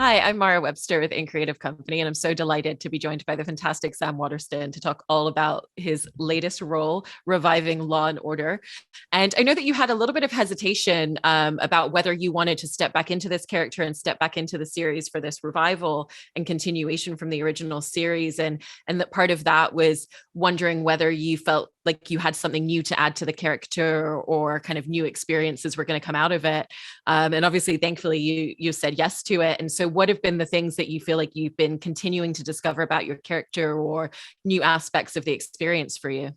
Hi, I'm Mara Webster with In Creative Company, and I'm so delighted to be joined by the fantastic Sam Waterston to talk all about his latest role, reviving Law and Order. And I know that you had a little bit of hesitation about whether you wanted to step back into this character and step back into the series for this revival and continuation from the original series, and that part of that was wondering whether you felt like you had something new to add to the character or kind of new experiences were going to come out of it. And obviously, thankfully, you said yes to it. And so what have been the things that you feel like you've been continuing to discover about your character or new aspects of the experience for you?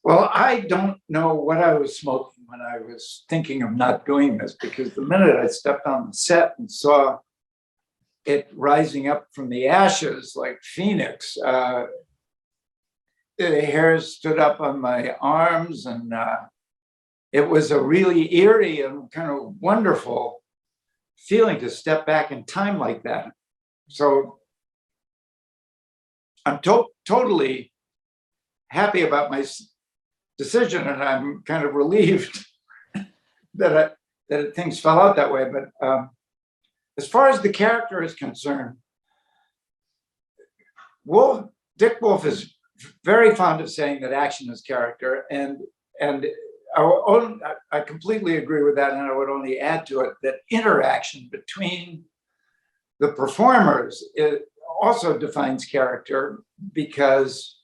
Well, I don't know what I was smoking when I was thinking of not doing this, because the minute I stepped on the set and saw it rising up from the ashes like Phoenix, the hairs stood up on my arms, and it was a really eerie and kind of wonderful feeling to step back in time like that. So I'm totally happy about my decision, and I'm kind of relieved that things fell out that way. But as far as the character is concerned, Dick Wolf is very fond of saying that action is character, and I completely agree with that, and I would only add to it that interaction between the performers, it also defines character, because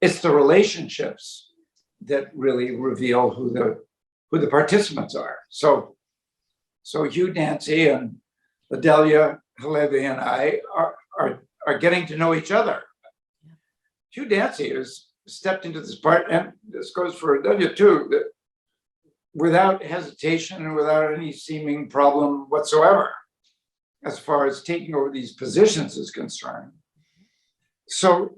it's the relationships that really reveal who the participants are. So Hugh Dancy and Adelia Halevi and I are getting to know each other. Hugh Dancy has stepped into this part, and this goes for Adelia too, that without hesitation and without any seeming problem whatsoever, as far as taking over these positions is concerned. So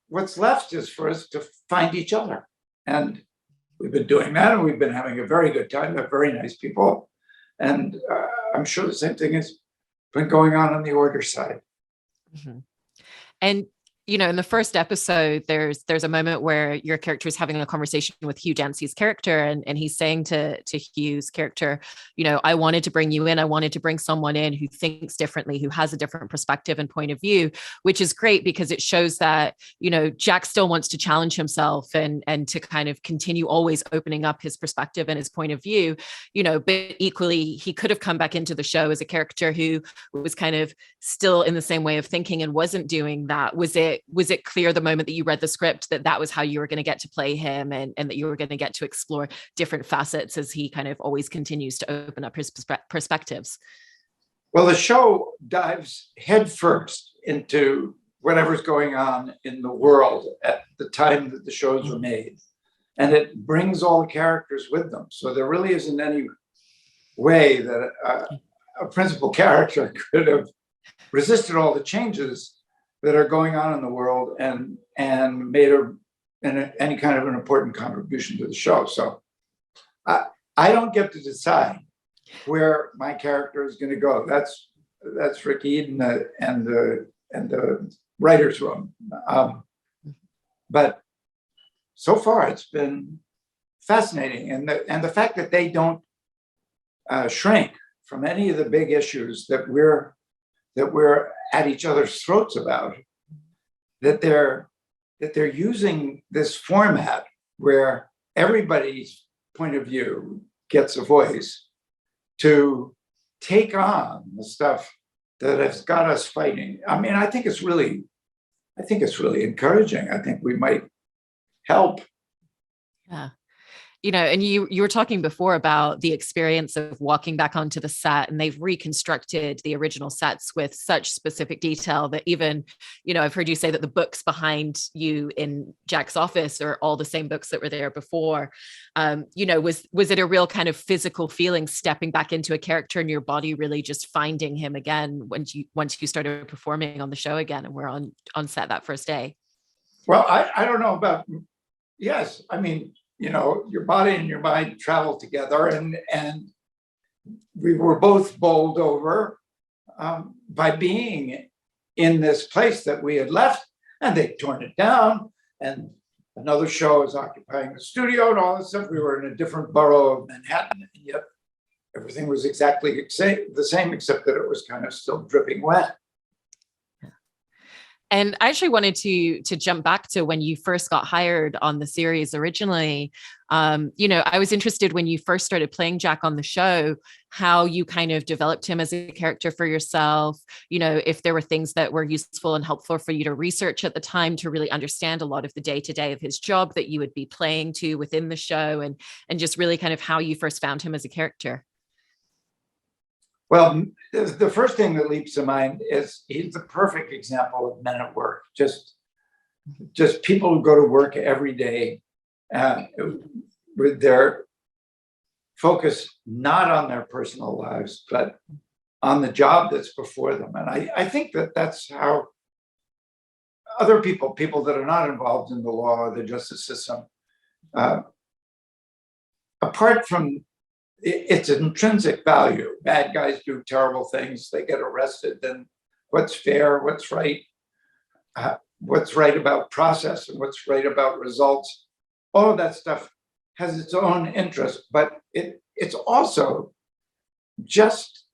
what's left is for us to find each other. And we've been doing that, and we've been having a very good time. They're very nice people. And I'm sure the same thing has been going on the order side. Mm-hmm. And in the first episode, there's a moment where your character is having a conversation with Hugh Dancy's character, and he's saying to Hugh's character, I wanted to bring you in. I wanted to bring someone in who thinks differently, who has a different perspective and point of view, which is great because it shows that, Jack still wants to challenge himself and to kind of continue always opening up his perspective and his point of view, but equally, he could have come back into the show as a character who was kind of still in the same way of thinking and wasn't doing that. Was it clear the moment that you read the script that was how you were going to get to play him, and that you were going to get to explore different facets as he kind of always continues to open up his perspectives? Well, the show dives headfirst into whatever's going on in the world at the time that the shows were made. And it brings all the characters with them. So there really isn't any way that a principal character could have resisted all the changes that are going on in the world and made any kind of an important contribution to the show. So I don't get to decide where my character is going to go. That's Rick Eden and the writer's room. But so far it's been fascinating, and the fact that they don't shrink from any of the big issues that we're at each other's throats about, that they're using this format where everybody's point of view gets a voice to take on the stuff that has got us fighting. I mean, I think it's really encouraging. I think we might help. Yeah. And you were talking before about the experience of walking back onto the set, and they've reconstructed the original sets with such specific detail that even, I've heard you say that the books behind you in Jack's office are all the same books that were there before. Was it a real kind of physical feeling stepping back into a character and your body really just finding him again once you started performing on the show again and we're on set that first day? Well, I don't know about, yes. I mean, your body and your mind travel together, and we were both bowled over by being in this place that we had left, and they'd torn it down, and another show is occupying the studio and all this stuff. We were in a different borough of Manhattan, and yet everything was exactly the same, except that it was kind of still dripping wet. And I actually wanted to jump back to when you first got hired on the series originally. I was interested when you first started playing Jack on the show, how you kind of developed him as a character for yourself. If there were things that were useful and helpful for you to research at the time to really understand a lot of the day-to-day of his job that you would be playing to within the show, and just really kind of how you first found him as a character. Well, the first thing that leaps to mind is he's the perfect example of men at work. Just people who go to work every day with their focus not on their personal lives, but on the job that's before them. And I think that that's how other people that are not involved in the law or the justice system, apart from its intrinsic value. Bad guys do terrible things, they get arrested, then what's fair, what's right about process and what's right about results, all of that stuff has its own interest, but it's also just,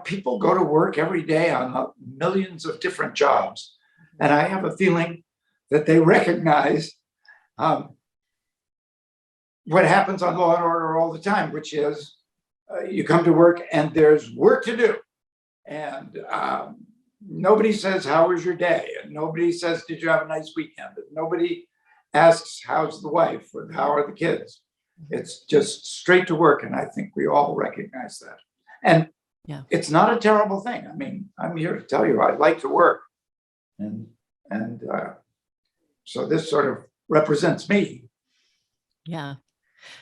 people go to work every day on millions of different jobs. And I have a feeling that they recognize what happens on Law and Order all the time, which is you come to work and there's work to do. And nobody says, how was your day? And nobody says, did you have a nice weekend? And nobody asks, how's the wife? Or how are the kids? It's just straight to work. And I think we all recognize that. And it's not a terrible thing. I mean, I'm here to tell you, I like to work. And so this sort of represents me. Yeah.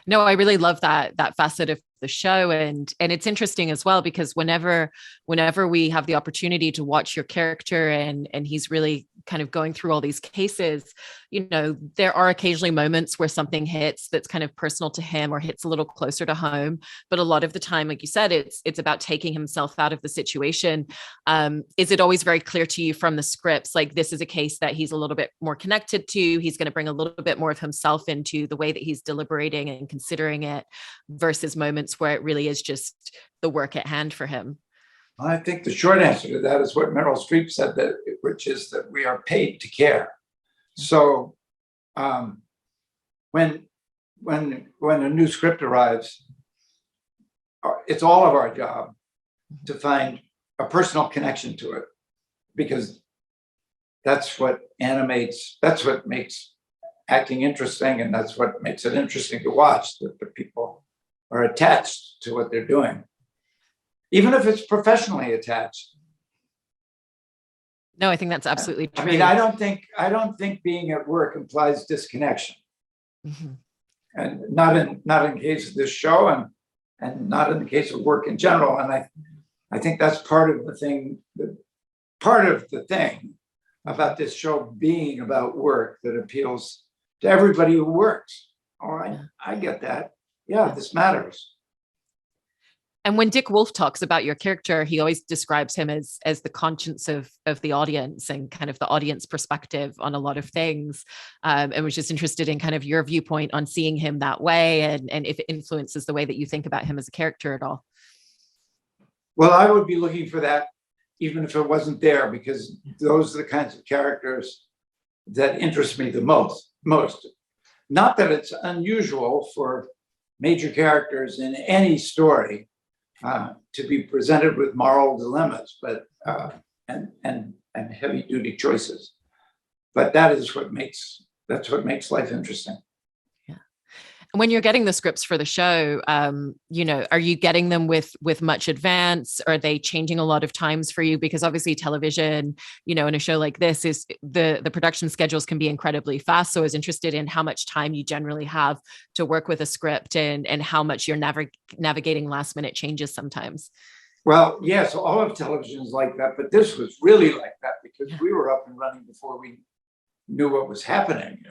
No, I really love that facet of the show. And it's interesting as well, because whenever we have the opportunity to watch your character and he's really kind of going through all these cases, there are occasionally moments where something hits that's kind of personal to him or hits a little closer to home. But a lot of the time, like you said, it's about taking himself out of the situation. Is it always very clear to you from the scripts, like this is a case that he's a little bit more connected to, he's going to bring a little bit more of himself into the way that he's deliberating and considering it, versus moments where it really is just the work at hand for him? I think the short answer to that is what Meryl Streep said, which is that we are paid to care. So when a new script arrives, it's all of our job to find a personal connection to it, because that's what makes acting interesting, and that's what makes it interesting to watch, that the people are attached to what they're doing, even if it's professionally attached. No, I think that's absolutely true. I mean, I don't think being at work implies disconnection, and not in the case of this show, and not in the case of work in general. And I think that's part of the thing about this show being about work that appeals to everybody who works. Oh, I get that. Yeah, this matters. And when Dick Wolf talks about your character, he always describes him as the conscience of the audience and kind of the audience perspective on a lot of things. And was just interested in kind of your viewpoint on seeing him that way, and if it influences the way that you think about him as a character at all. Well, I would be looking for that even if it wasn't there, because those are the kinds of characters that interest me the most. Not that it's unusual for major characters in any story to be presented with moral dilemmas, but and heavy duty choices. But that's what makes life interesting. Yeah. And when you're getting the scripts for the show, are you getting them with much advance? Are they changing a lot of times for you? Because obviously television, in a show like this, is the production schedules can be incredibly fast. So I was interested in how much time you generally have to work with a script, and how much you're navigating last minute changes sometimes. Well, yes, all of television is like that, but this was really like that because we were up and running before we knew what was happening.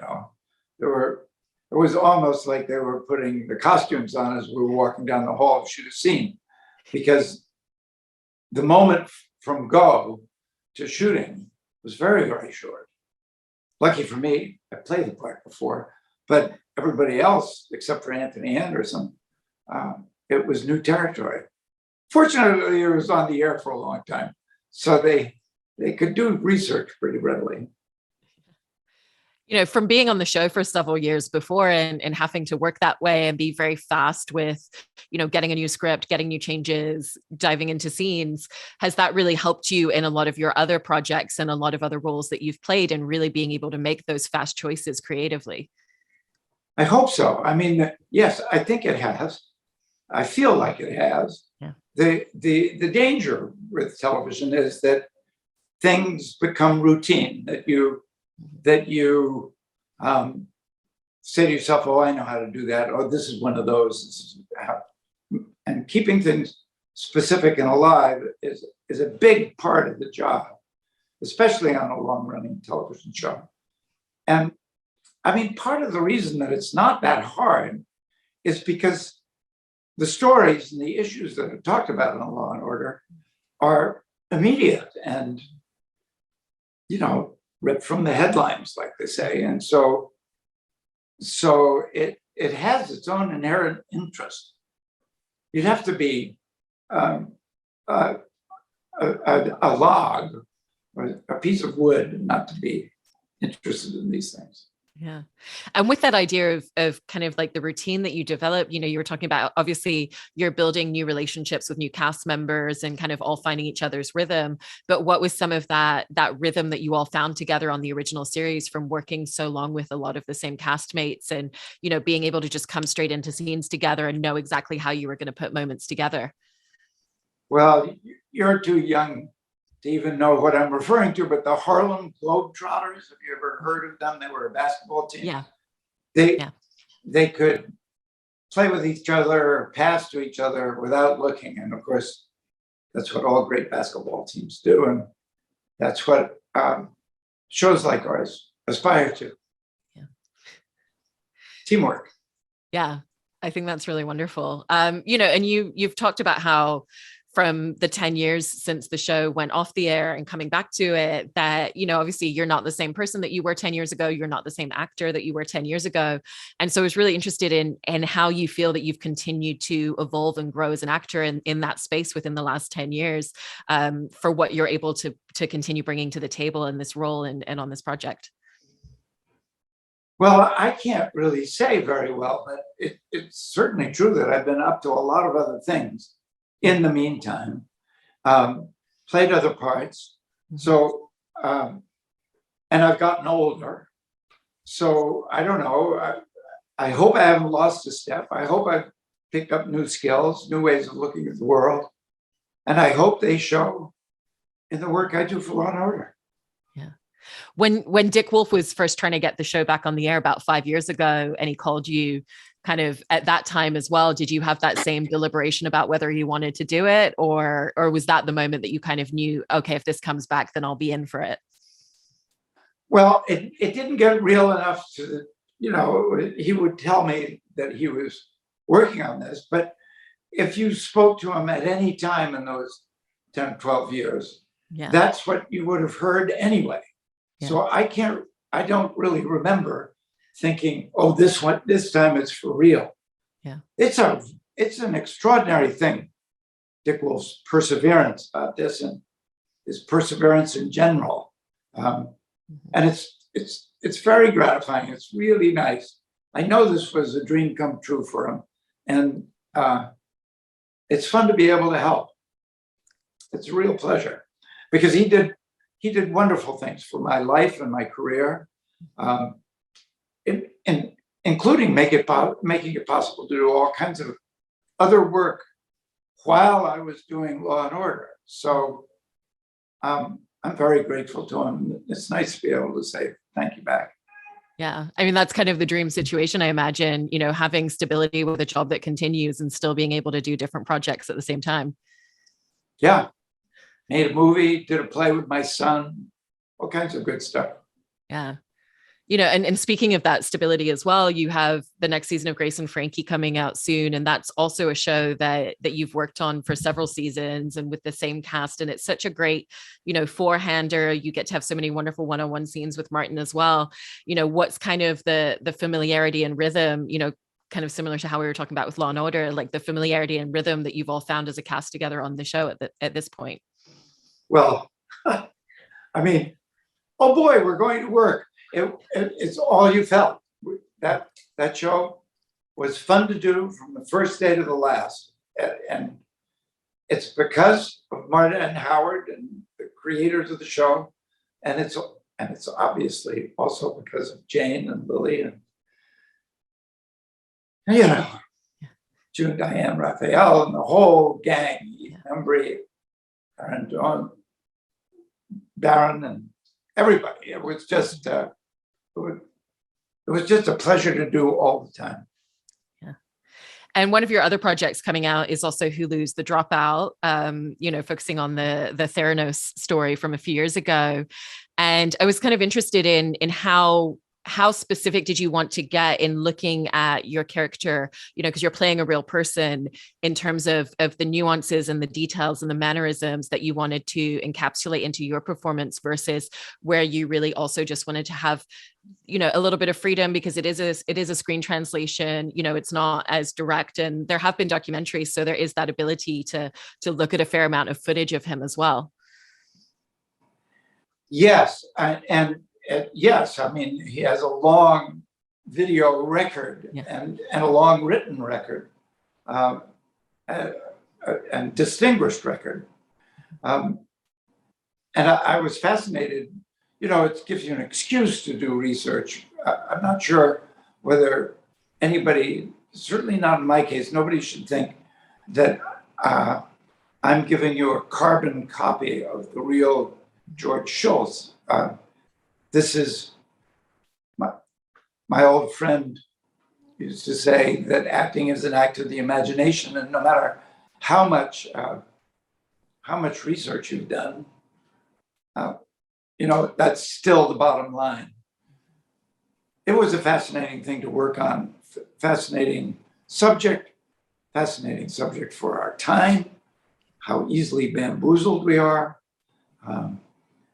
It was almost like they were putting the costumes on as we were walking down the hall to shoot a scene, because the moment from go to shooting was very, very short. Lucky for me, I played the part before, but everybody else, except for Anthony Anderson, it was new territory. Fortunately, it was on the air for a long time, so they could do research pretty readily. From being on the show for several years before and having to work that way and be very fast with, getting a new script, getting new changes, diving into scenes, has that really helped you in a lot of your other projects and a lot of other roles that you've played and really being able to make those fast choices creatively? I hope so. I mean, yes, I think it has. I feel like it has. Yeah. The danger with television is that things become routine, that you say to yourself, oh, I know how to do that, or this is one of those. This is how. And keeping things specific and alive is a big part of the job, especially on a long-running television show. And I mean, part of the reason that it's not that hard is because the stories and the issues that are talked about in Law and Order are immediate and, ripped from the headlines, like they say. And so it has its own inherent interest. You'd have to be a log or a piece of wood not to be interested in these things. Yeah. And with that idea of kind of like the routine that you develop, you were talking about, obviously you're building new relationships with new cast members and kind of all finding each other's rhythm. But what was some of that rhythm that you all found together on the original series from working so long with a lot of the same castmates and, being able to just come straight into scenes together and know exactly how you were going to put moments together? Well, you're too young to even know what I'm referring to, but the Harlem Globetrotters, have you ever heard of them? They were a basketball team. Yeah. They could play with each other, pass to each other without looking. And of course, that's what all great basketball teams do. And that's what shows like ours aspire to. Yeah. Teamwork. Yeah. I think that's really wonderful. And you've talked about how from the 10 years since the show went off the air and coming back to it, that, obviously you're not the same person that you were 10 years ago. You're not the same actor that you were 10 years ago. And so I was really interested in how you feel that you've continued to evolve and grow as an actor in that space within the last 10 years for what you're able to continue bringing to the table in this role and on this project. Well, I can't really say very well, but it's certainly true that I've been up to a lot of other things in the meantime, played other parts. So, and I've gotten older. So I don't know. I hope I haven't lost a step. I hope I've picked up new skills, new ways of looking at the world. And I hope they show in the work I do for Law and Order. Yeah. When Dick Wolf was first trying to get the show back on the air about 5 years ago, and he called you kind of at that time as well, did you have that same deliberation about whether you wanted to do it, or was that the moment that you kind of knew, okay, if this comes back, then I'll be in for it? Well, it didn't get real enough to, he would tell me that he was working on this, but if you spoke to him at any time in those 10, 12 years, that's what you would have heard anyway. Yeah. So I don't really remember thinking, oh, this time it's for real. Yeah. It's an extraordinary thing, Dick Wolf's perseverance about this and his perseverance in general. And it's very gratifying. It's really nice. I know this was a dream come true for him. And it's fun to be able to help. It's a real pleasure because he did wonderful things for my life and my career. Including making it possible to do all kinds of other work while I was doing Law and Order. So I'm very grateful to him. It's nice to be able to say thank you back. Yeah. I mean, that's kind of the dream situation, I imagine, having stability with a job that continues and still being able to do different projects at the same time. Yeah. Made a movie, did a play with my son, all kinds of good stuff. Yeah. And speaking of that stability as well, you have the next season of Grace and Frankie coming out soon. And that's also a show that you've worked on for several seasons and with the same cast. And it's such a great, four-hander. You get to have so many wonderful one-on-one scenes with Martin as well. What's kind of the familiarity and rhythm, kind of similar to how we were talking about with Law and Order, like the familiarity and rhythm that you've all found as a cast together on the show at this point? Well, I mean, oh boy, we're going to work. It's all you felt. That show was fun to do from the first day to the last. And it's because of Marta and Howard and the creators of the show. And it's obviously also because of Jane and Lily and June, Diane, Raphael, and the whole gang, Embry, and Baron, and everybody. It was just a pleasure to do all the time. Yeah. And one of your other projects coming out is also Hulu's The Dropout, focusing on the Theranos story from a few years ago. And I was kind of interested in how specific did you want to get in looking at your character, because you're playing a real person, in terms of the nuances and the details and the mannerisms that you wanted to encapsulate into your performance, versus where you really also just wanted to have, a little bit of freedom, because it is a screen translation, it's not as direct, and there have been documentaries, so there is that ability to look at a fair amount of footage of him as well. Yes, and yes, I mean, he has a long video record and a long written record, and distinguished record. And I was fascinated. It gives you an excuse to do research. I'm not sure whether anybody, certainly not in my case, nobody should think that I'm giving you a carbon copy of the real George Shultz. This is my old friend used to say that acting is an act of the imagination, and no matter how much research you've done, that's still the bottom line. It was a fascinating thing to work on, fascinating subject for our time, how easily bamboozled we are,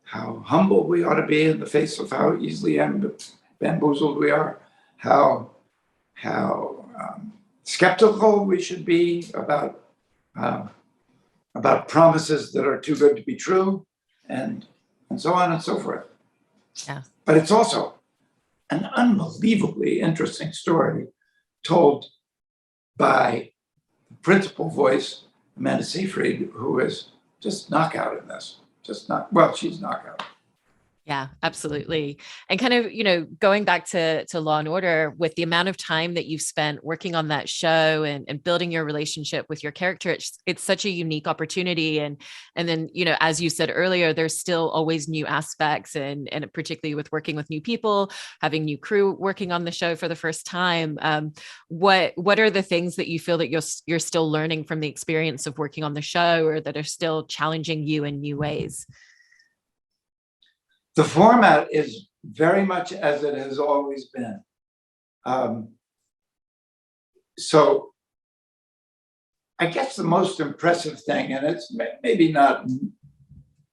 how humble we ought to be in the face of how easily bamboozled we are, how skeptical we should be about promises that are too good to be true, and so on and so forth. Yeah. But it's also an unbelievably interesting story told by the principal voice, Amanda Seyfried, who is just knockout in this. She's knockout. Yeah, absolutely. And kind of, going back to Law and Order, with the amount of time that you've spent working on that show and building your relationship with your character, it's such a unique opportunity. And then, as you said earlier, there's still always new aspects, and particularly with working with new people, having new crew working on the show for the first time. What are the things that you feel that you're still learning from the experience of working on the show, or that are still challenging you in new ways? The format is very much as it has always been. So I guess the most impressive thing, and it's maybe not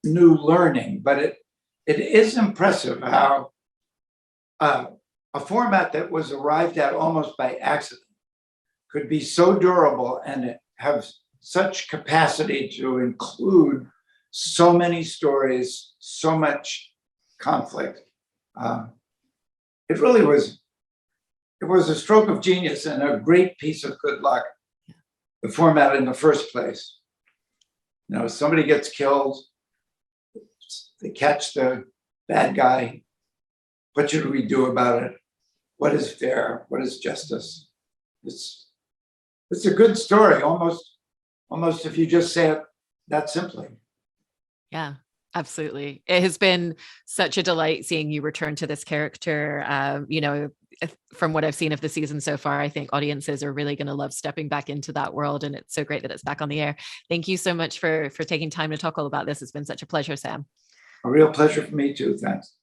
new learning, but it is impressive how a format that was arrived at almost by accident could be so durable and have such capacity to include so many stories, so much conflict. It really was. It was a stroke of genius and a great piece of good luck. The format in the first place. Somebody gets killed. They catch the bad guy. What should we do about it? What is fair? What is justice? It's a good story. Almost if you just say it that simply. Yeah. Absolutely. It has been such a delight seeing you return to this character. From what I've seen of the season so far, I think audiences are really going to love stepping back into that world. And it's so great that it's back on the air. Thank you so much for taking time to talk all about this. It's been such a pleasure, Sam. A real pleasure for me too. Thanks.